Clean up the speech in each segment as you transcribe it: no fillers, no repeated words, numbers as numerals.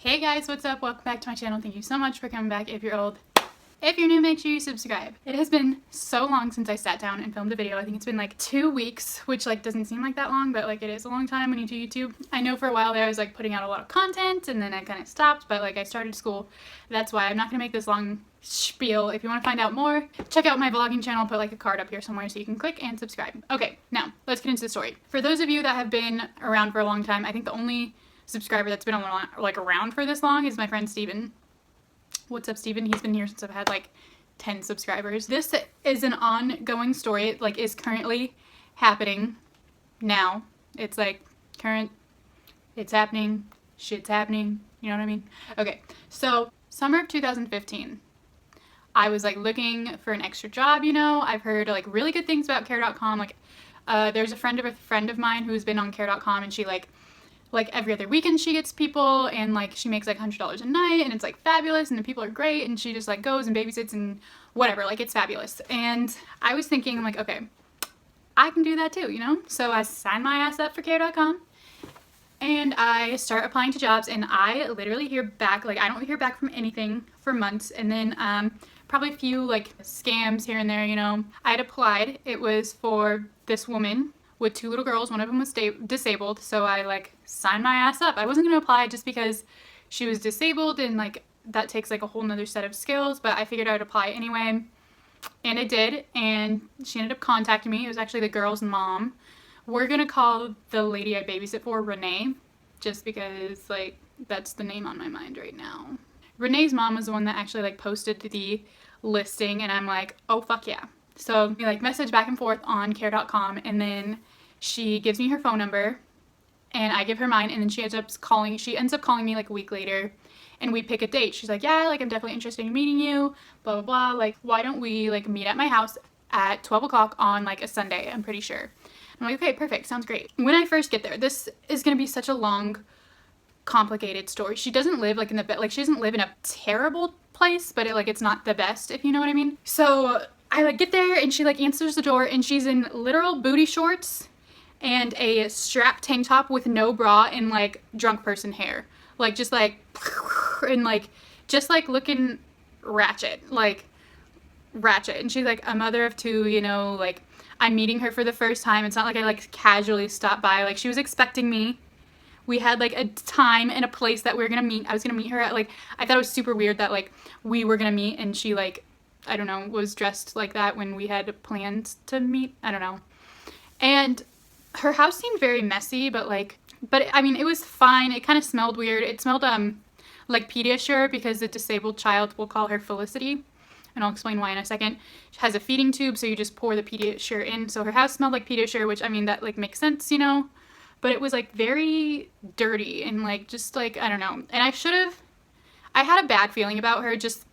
Hey guys, what's up? Welcome back to my channel. Thank you so much for coming back. If you're old, if you're new, make sure you subscribe. It has been so long since I sat down and filmed a video. I think it's been like 2 weeks, which like doesn't seem like that long, but like it is a long time when you do YouTube. I know for a while there I was like putting out a lot of content and then I kind of stopped, but like I started school. That's why I'm not gonna make this long spiel. If you want to find out more, check out my vlogging channel. I'll put like a card up here somewhere so you can click and subscribe. Okay, now let's get into the story. For those of you that have been around for a long time, I think the only subscriber that's been around for this long is my friend Steven. What's up, Steven? He's been here since I've had like 10 subscribers. This is an ongoing story. It like is currently happening now. It's like current, it's happening, shit's happening, you know what I mean? Okay, so summer of 2015, I was like looking for an extra job, you know. I've heard like really good things about Care.com. Like there's a friend of mine who's been on Care.com, and she like every other weekend she gets people, and like she makes like $100 a night, and it's like fabulous, and the people are great, and she just like goes and babysits and whatever, like it's fabulous. And I was thinking, I'm like, okay, I can do that too, you know. So I signed my ass up for Care.com and I start applying to jobs, and I literally hear back, like I don't hear back from anything for months, and then probably a few like scams here and there, you know. I had applied. It was for this woman with 2 little girls. One of them was disabled, so I like signed my ass up. I wasn't gonna apply just because she was disabled and like that takes like a whole nother set of skills, but I figured I would apply anyway, and I did. And she ended up contacting me. It was actually the girl's mom. We're gonna call the lady I babysit for Renee, just because like that's the name on my mind right now. Renee's mom was the one that actually like posted the listing, and I'm like, oh fuck yeah. So we like message back and forth on Care.com, and then she gives me her phone number and I give her mine, and then she ends up calling me like a week later, and we pick a date. She's like, yeah, like I'm definitely interested in meeting you, blah blah blah, like why don't we like meet at my house at 12 o'clock on like a Sunday, I'm pretty sure. I'm like, okay, perfect, sounds great. When I first get there, this is gonna be such a long, complicated story. She doesn't live like she doesn't live in a terrible place, but it's not the best, if you know what I mean. So I like get there, and she like answers the door, and she's in literal booty shorts and a strap tank top with no bra and like drunk person hair, like just like and like just like looking ratchet, and she's like a mother of 2, you know, like I'm meeting her for the first time. It's not like I like casually stopped by. Like she was expecting me. We had like a time and a place that we were gonna meet. I was gonna meet her at like, I thought it was super weird that like we were gonna meet and she like, I don't know, was dressed like that when we had plans to meet. I don't know. And her house seemed very messy, but I mean, it was fine. It kind of smelled weird. It smelled like Pediasure, because the disabled child, we'll call her Felicity, and I'll explain why in a second. She has a feeding tube, so you just pour the Pediasure in. So her house smelled like Pediasure, which I mean, that like makes sense, you know. But it was like very dirty and like just like, I don't know. And I had a bad feeling about her just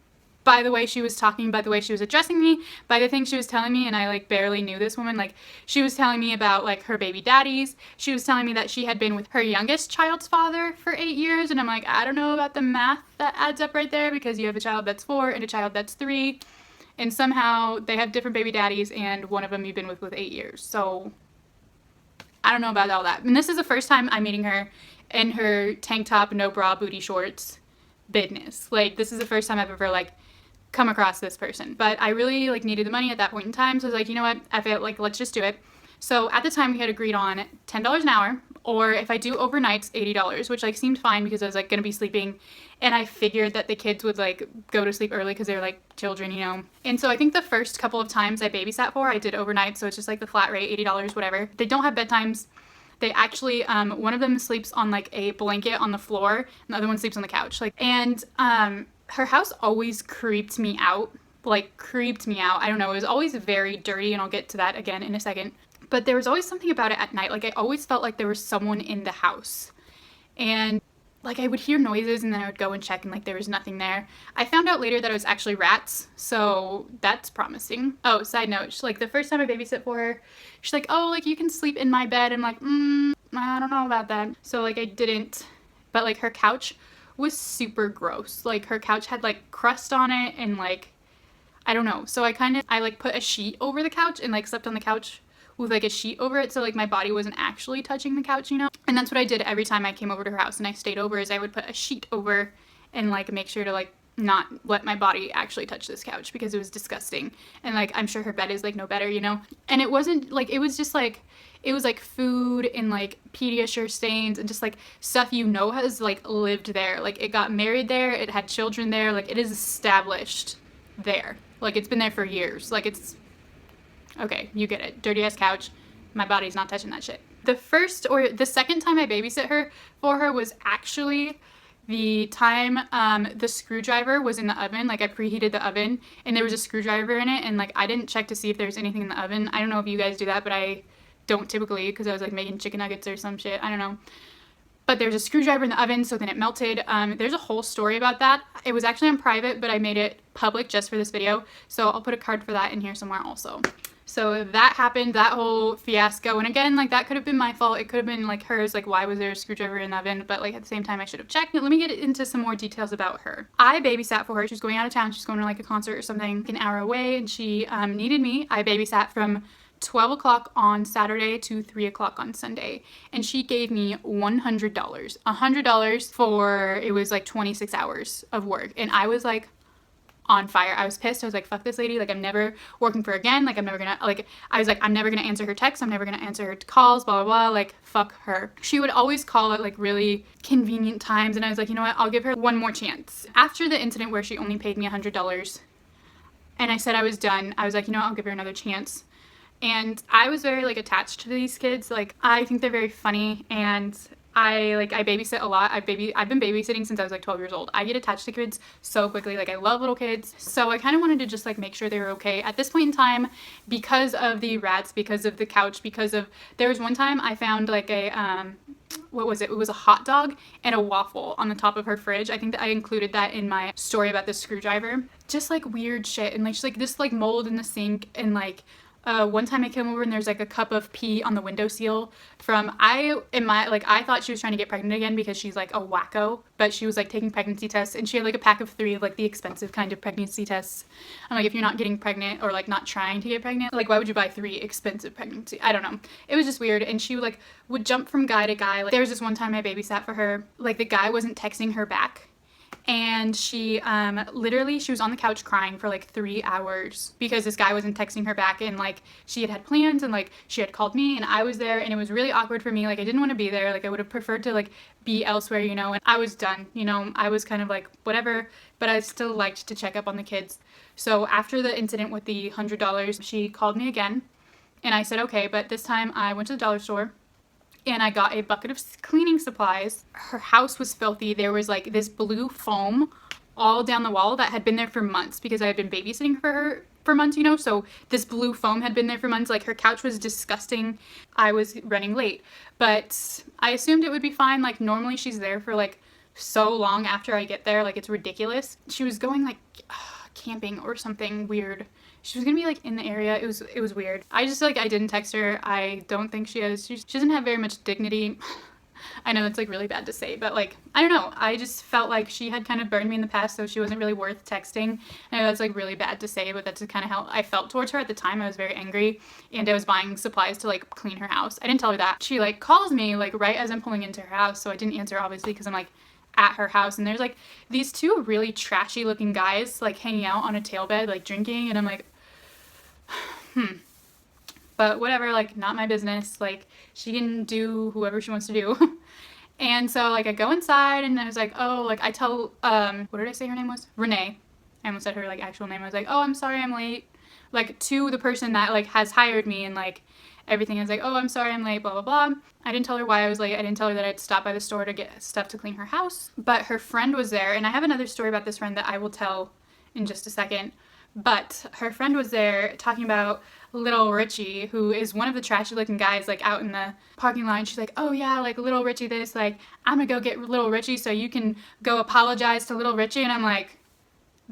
by the way she was talking, by the way she was addressing me, by the things she was telling me. And I like barely knew this woman. Like she was telling me about like her baby daddies. She was telling me that she had been with her youngest child's father for 8 years. And I'm like, I don't know about the math that adds up right there, because you have a child that's 4 and a child that's 3. And somehow they have different baby daddies, and one of them you've been with 8 years. So I don't know about all that. And this is the first time I'm meeting her in her tank top, no bra, booty shorts business. Like this is the first time I've ever like come across this person. But I really like needed the money at that point in time, so I was like, you know what, I feel like let's just do it. So at the time we had agreed on $10 an hour, or if I do overnights, $80, which like seemed fine because I was like gonna be sleeping, and I figured that the kids would like go to sleep early because they're like children, you know. And so I think the first couple of times I babysat for, I did overnight, so it's just like the flat rate, $80, whatever. They don't have bedtimes. They actually, one of them sleeps on like a blanket on the floor, and the other one sleeps on the couch. Like, and her house always creeped me out. I don't know, it was always very dirty, and I'll get to that again in a second. But there was always something about it at night. Like I always felt like there was someone in the house. And like I would hear noises, and then I would go and check, and like there was nothing there. I found out later that it was actually rats, so that's promising. Oh, side note, like the first time I babysit for her, she's like, oh, like you can sleep in my bed. I'm like, I don't know about that. So like I didn't, but like her couch was super gross. Like her couch had like crust on it, and like I don't know. So I like put a sheet over the couch and like slept on the couch with like a sheet over it, so like my body wasn't actually touching the couch, you know? And that's what I did every time I came over to her house and I stayed over, is I would put a sheet over and like make sure to like not let my body actually touch this couch because it was disgusting. And like I'm sure her bed is like no better, you know? And it wasn't like, it was just like, it was like food and like Pediasure stains and just like stuff you know has like lived there. Like it got married there, it had children there, like it is established there. Like it's been there for years. Like it's, okay, you get it. Dirty ass couch. My body's not touching that shit. The first or the second time I babysit her for her was actually the time the screwdriver was in the oven. Like I preheated the oven and there was a screwdriver in it, and like I didn't check to see if there was anything in the oven. I don't know if you guys do that, but I don't typically, because I was like making chicken nuggets or some shit. I don't know. But there's a screwdriver in the oven, so then it melted. There's a whole story about that. It was actually on private, but I made it public just for this video. So I'll put a card for that in here somewhere also. So that happened, that whole fiasco. And again, like that could have been my fault. It could have been like hers, like why was there a screwdriver in the oven? But like at the same time, I should have checked. Let me get into some more details about her. I babysat for her. She was going out of town. She's going to like a concert or something an hour away, and she needed me. I babysat from 12 o'clock on Saturday to 3 o'clock on Sunday. And she gave me $100. $100 for, it was like 26 hours of work. And I was like on fire. I was pissed. I was like, fuck this lady. Like I'm never working for her again. Like I'm never gonna, like, I was like, I'm never gonna answer her texts. I'm never gonna answer her calls, blah, blah, blah. Like fuck her. She would always call at like really convenient times. And I was like, you know what? I'll give her one more chance. After the incident where she only paid me $100 and I said I was done, I was like, you know what? I'll give her another chance. And I was very like attached to these kids. Like I think they're very funny, and I babysit a lot. I've been babysitting since I was like 12 years old. I get attached to kids so quickly. Like I love little kids. So I kind of wanted to just like make sure they were okay at this point in time, because of the rats, because of the couch, because of, there was one time I found like a what was it? It was a hot dog and a waffle on the top of her fridge. I think that I included that in my story about the screwdriver. Just like weird shit, and like just like this like mold in the sink, and like one time I came over and there's like a cup of pee on the windowsill from, I thought she was trying to get pregnant again because she's like a wacko, but she was like taking pregnancy tests, and she had like a pack of 3 of like the expensive kind of pregnancy tests. I'm like, if you're not getting pregnant or like not trying to get pregnant, like why would you buy 3 expensive pregnancy? I don't know. It was just weird. And she would jump from guy to guy. Like there was this one time I babysat for her, like the guy wasn't texting her back. And she literally, she was on the couch crying for like 3 hours because this guy wasn't texting her back, and like she had plans, and like she had called me and I was there, and it was really awkward for me. Like I didn't want to be there. Like I would have preferred to like be elsewhere, you know, and I was done, you know. I was kind of like whatever, but I still liked to check up on the kids. So after the incident with the $100, she called me again, and I said okay, but this time I went to the dollar store and I got a bucket of cleaning supplies. Her house was filthy. There was like this blue foam all down the wall that had been there for months because I had been babysitting for her for months, you know, so this blue foam had been there for months. Like her couch was disgusting. I was running late, but I assumed it would be fine. Like normally she's there for like so long after I get there, like it's ridiculous. She was going like camping or something weird. She was gonna be like in the area. It was weird. I just like, I didn't text her. I don't think she doesn't have very much dignity. I know that's like really bad to say, but like, I don't know. I just felt like she had kind of burned me in the past, so she wasn't really worth texting. I know that's like really bad to say, but that's kind of how I felt towards her at the time. I was very angry, and I was buying supplies to like clean her house. I didn't tell her that. She like calls me like right as I'm pulling into her house, so I didn't answer obviously because I'm like at her house, and there's like these 2 really trashy looking guys like hanging out on a tail bed like drinking, and I'm like but whatever, like not my business. Like she can do whoever she wants to do. And so like I go inside, and I was like, oh, like I tell what did I say her name was? Renee. I almost said her like actual name. I was like, oh, I'm sorry I'm late, like to the person that like has hired me, and like everything. I was like, oh, I'm sorry I'm late, blah blah blah. I didn't tell her why I was late. I didn't tell her that I'd stop by the store to get stuff to clean her house, but her friend was there, and I have another story about this friend that I will tell in just a second. But her friend was there talking about little Richie, who is one of the trashy looking guys like out in the parking lot. And she's like, oh yeah, like little Richie this, like I'm gonna go get little Richie so you can go apologize to little Richie. And I'm like,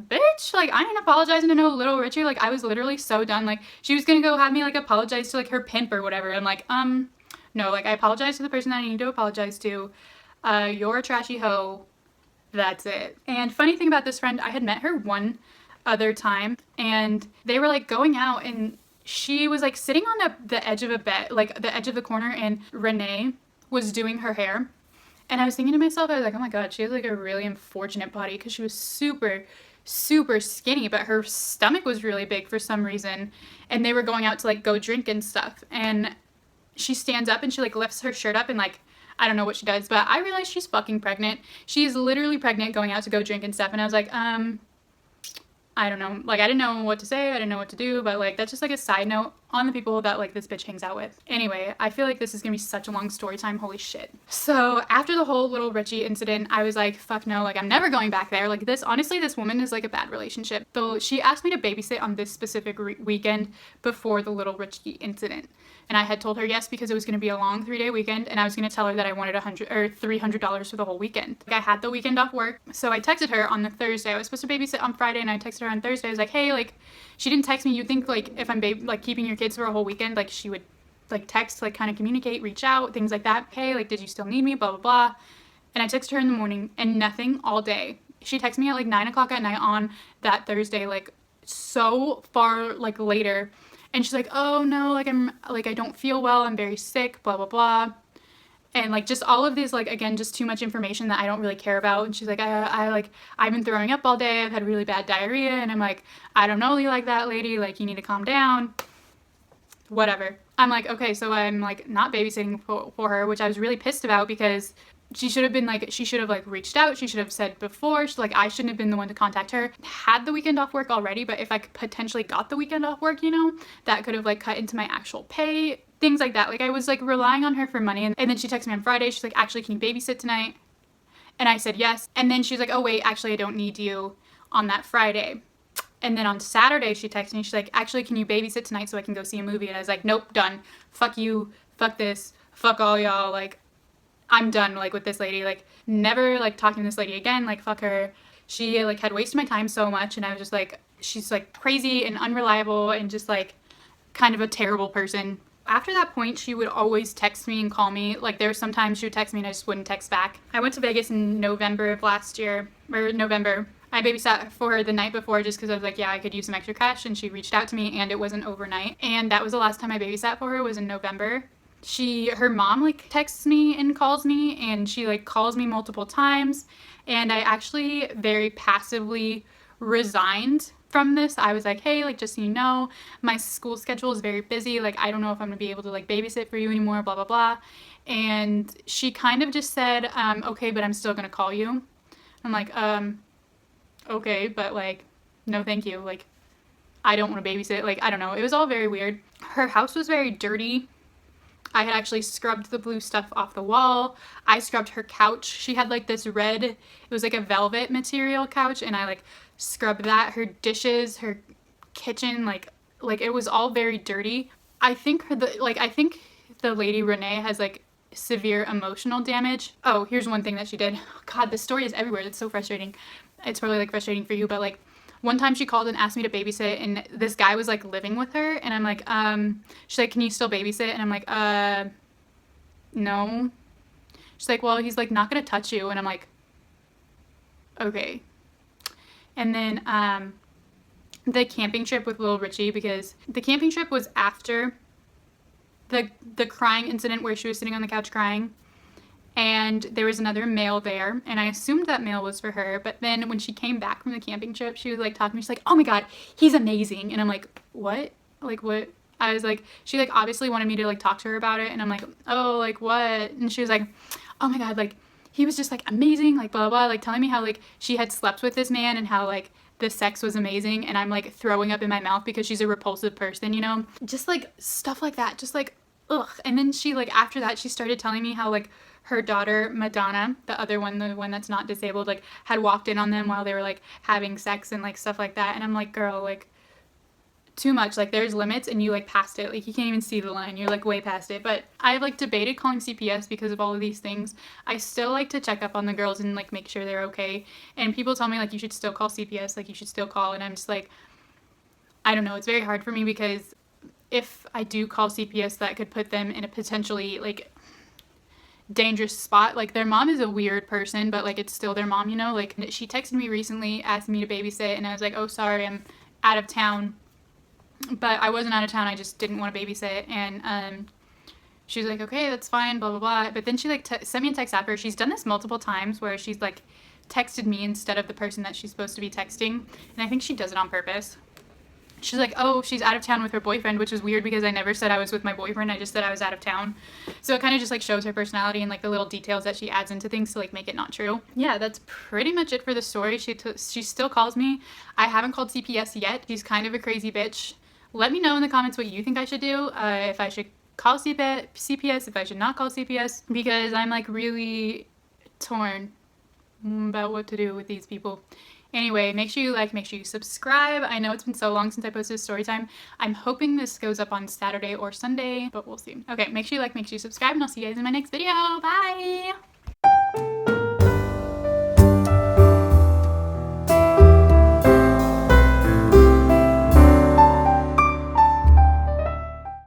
bitch, like I ain't apologizing to no little Richie. Like I was literally so done. Like she was gonna go have me like apologize to like her pimp or whatever. I'm like, no, like I apologize to the person that I need to apologize to. You're a trashy hoe. That's it. And funny thing about this friend, I had met her one other time, and they were like going out, and she was like sitting on the edge of a bed, like the edge of the corner, and Renee was doing her hair. And I was thinking to myself, I was like, oh my god, she has like a really unfortunate body, because she was super, super skinny, but her stomach was really big for some reason. And they were going out to like go drink and stuff. And she stands up and she like lifts her shirt up and like, I don't know what she does, but I realized she's fucking pregnant. She's literally pregnant, going out to go drink and stuff. And I was like, I don't know. Like, I didn't know what to say. I didn't know what to do. But, like, that's just, like, a side note on the people that, like, this bitch hangs out with. Anyway, I feel like this is gonna be such a long story time. Holy shit. So, after the whole Little Richie incident, I was like, fuck no. Like, I'm never going back there. Like, honestly, this woman is, like, a bad relationship. Though she asked me to babysit on this specific weekend before the Little Richie incident. And I had told her yes, because it was going to be a long 3-day weekend, and I was going to tell her that I wanted $300 for the whole weekend. Like, I had the weekend off work, so I texted her on the Thursday. I was supposed to babysit on Friday, and I texted her on Thursday. I was like, hey, like, she didn't text me. You'd think, like, if I'm like keeping your kids for a whole weekend, like, she would like text, like, kind of communicate, reach out, things like that. Hey, like, did you still need me? Blah blah blah. And I texted her in the morning, and nothing all day. She texted me at like 9 o'clock at night on that Thursday, like so far like later. And she's like, oh no, like I don't feel well, I'm very sick, blah blah blah. And like just all of these, like, again, just too much information that I don't really care about. And she's like, I've been throwing up all day, I've had really bad diarrhea. And I'm like, I don't know you like that, lady, like, you need to calm down. Whatever. I'm like, okay, so I'm like not babysitting for her, which I was really pissed about, because she should have like reached out. She should have said before. Like, I shouldn't have been the one to contact her. Had the weekend off work already, but if I potentially got the weekend off work, you know, that could have like cut into my actual pay, things like that. Like, I was like relying on her for money. And then she texted me on Friday. She's like, actually, can you babysit tonight? And I said yes. And then she's like, oh wait, actually, I don't need you on that Friday. And then on Saturday, she texted me. She's like, actually, can you babysit tonight so I can go see a movie? And I was like, nope, done. Fuck you. Fuck this. Fuck all y'all. Like, I'm done, like, with this lady. Like, never, like, talking to this lady again. Like, fuck her. She, like, had wasted my time so much, and I was just like, she's, like, crazy and unreliable and just, like, kind of a terrible person. After that point, she would always text me and call me. Like, there were sometimes she would text me and I just wouldn't text back. I went to Vegas in November of last year, or November. I babysat for her the night before just because I was like, yeah, I could use some extra cash, and she reached out to me, and it wasn't overnight. And that was the last time I babysat for her, was in November. Her mom like texts me and calls me, and she like calls me multiple times, and I actually very passively resigned from this. I was like, hey, like, just so you know, my school schedule is very busy, like, I don't know if I'm gonna be able to like babysit for you anymore, blah blah blah. And she kind of just said, okay, but I'm still gonna call you. I'm like, okay, but like, no thank you, like, I don't want to babysit. Like, I don't know, it was all very weird. Her house was very dirty. I had actually scrubbed the blue stuff off the wall. I scrubbed her couch. She had like this red, it was like a velvet material couch, and I like scrubbed that. Her dishes, her kitchen, like it was all very dirty. I think the lady Renee has like severe emotional damage. Oh, here's one thing that she did. God, this story is everywhere. It's so frustrating. It's probably like frustrating for you, but like, one time she called and asked me to babysit, and this guy was like living with her, and I'm like, she's like, can you still babysit? And I'm like, no. She's like, well, he's like not gonna touch you. And I'm like, okay. And then the camping trip with Little Richie, because the camping trip was after the crying incident where she was sitting on the couch crying. And there was another male there, and I assumed that male was for her. But then when she came back from the camping trip, she was like talking to me. She's like, oh my god, he's amazing. And I'm like, what? Like, what? I was like, she like obviously wanted me to like talk to her about it. And I'm like, oh, like what? And she was like, oh my god, like he was just like amazing, like blah blah blah, like telling me how like she had slept with this man and how like the sex was amazing. And I'm like throwing up in my mouth because she's a repulsive person, you know? Just like stuff like that, just like ugh. And then she like after that she started telling me how like her daughter Madonna, the other one, the one that's not disabled, like had walked in on them while they were like having sex and like stuff like that. And I'm like, girl, like too much. Like there's limits, and you like passed it. Like you can't even see the line, you're like way past it. But I've like debated calling CPS because of all of these things. I still like to check up on the girls and like make sure they're okay. And people tell me like you should still call CPS, like you should still call. And I'm just like, I don't know, it's very hard for me, because if I do call CPS, that could put them in a potentially like dangerous spot. Like their mom is a weird person, but like it's still their mom, you know? Like she texted me recently asking me to babysit, and I was like, oh sorry, I'm out of town. but I wasn't out of town. I just didn't want to babysit. And she was like, okay, that's fine, blah, blah, blah. But then she like sent me a text after. She's done this multiple times where she's like texted me instead of the person that she's supposed to be texting. And I think she does it on purpose. She's like, oh, she's out of town with her boyfriend, which is weird because I never said I was with my boyfriend. I just said I was out of town. So it kind of just like shows her personality and like the little details that she adds into things to like make it not true. Yeah, that's pretty much it for the story. She still calls me. I haven't called CPS yet. She's kind of a crazy bitch. Let me know in the comments what you think I should do. If I should call CPS, if I should not call CPS, because I'm like really torn about what to do with these people. Anyway, make sure you like, make sure you subscribe. I know it's been so long since I posted story time. I'm hoping this goes up on Saturday or Sunday, but we'll see. Okay, make sure you like, make sure you subscribe, and I'll see you guys in my next video. Bye!